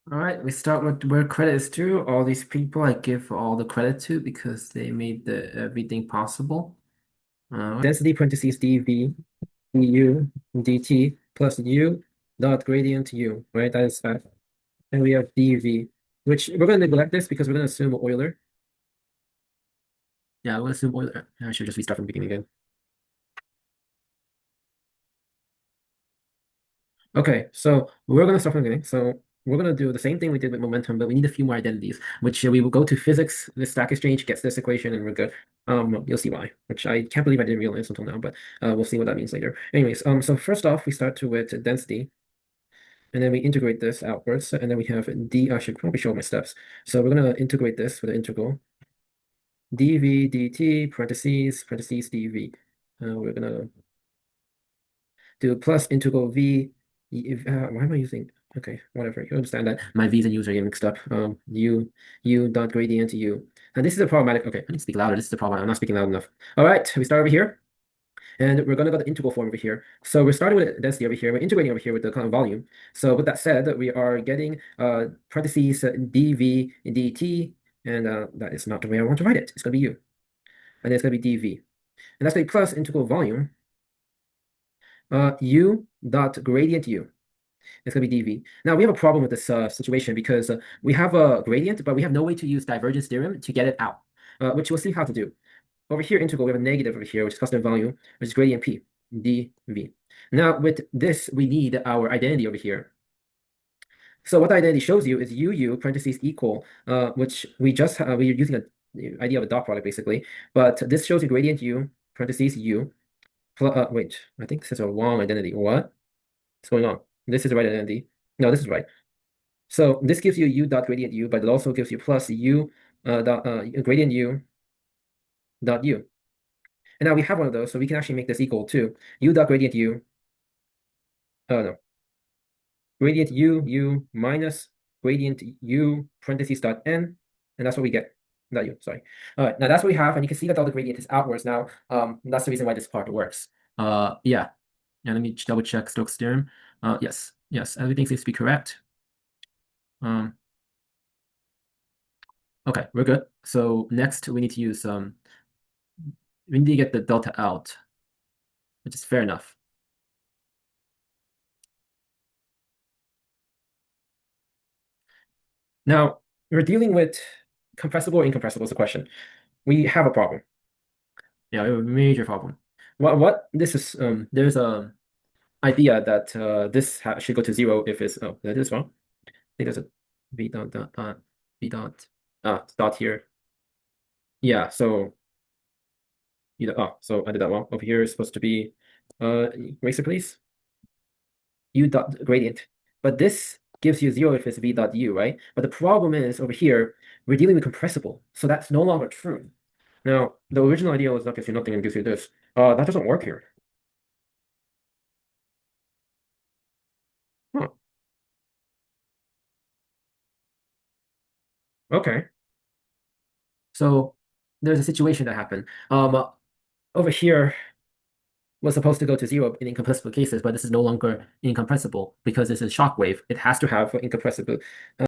All right, we start with where credit is due. All these people I give all the credit to because they made everything possible. Density parentheses dv du dt plus u dot gradient u, right? That is that. And we have dv, which we're going to neglect this because we're going to assume Euler. Yeah, we'll assume Euler. I should just restart from the beginning again. Okay, so we're going to start from the beginning. So we're going to do the same thing we did with momentum, but we need a few more identities, which we will go to physics. The stack exchange gets this equation, and we're good. You'll see why, which I can't believe I didn't realize until now, but we'll see what that means later. Anyways, so first off, we start with density, and then we integrate this outwards, and then we have d. I should probably show my steps. So we're going to integrate this for the integral dv dt parentheses dv. We're going to do plus integral v. Why am I using? Okay, whatever. You understand that my v's and u's are getting mixed up. U dot gradient u. And this is a problematic. Okay, I need to speak louder. This is the problem. I'm not speaking loud enough. All right, we start over here, and we're gonna go the integral form over here. So we're starting with density over here. We're integrating over here with the kind of volume. So with that said, we are getting parentheses dv dt, and that is not the way I want to write it. It's gonna be u, and then it's gonna be dv, and that's gonna be plus integral volume u dot gradient u. It's going to be dv. Now, we have a problem with this situation because we have a gradient, but we have no way to use divergence theorem to get it out, which we'll see how to do. Over here, integral, we have a negative over here, which is constant volume, which is gradient p, dv. Now, with this, we need our identity over here. So what the identity shows you is uu parentheses equal, which we're using the idea of a dot product, basically. But this shows you gradient u parentheses u. Wait, I think this is a wrong identity. What's going on? This is the right identity. No, this is right. So this gives you u dot gradient u, but it also gives you plus u dot gradient u dot u. And now we have one of those, so we can actually make this equal to u dot gradient u. Oh no, gradient u minus gradient u parentheses dot n, and that's what we get. Not u, sorry. All right, now that's what we have, and you can see that all the gradient is outwards now. That's the reason why this part works. Yeah. Yeah, let me double check Stokes' theorem. Yes, everything seems to be correct. Um, okay, we're good. So next we need to use we need to get the delta out, which is fair enough. Now we're dealing with compressible or incompressible is the question. We have a problem. Yeah, we have a major problem. What this is there's a idea that this should go to zero if it's that is wrong. I think there's a v dot dot v dot dot here. Yeah, so so I did that wrong. Over here is supposed to be eraser please. U dot gradient. But this gives you zero if it's v dot u, right? But the problem is over here, we're dealing with compressible, so that's no longer true. Now, the original idea was that gives you nothing and gives you this. That doesn't work here. Huh. Okay. So there's a situation that happened. Over here was supposed to go to zero in incompressible cases, but this is no longer incompressible because this is shock wave. It has to have incompressible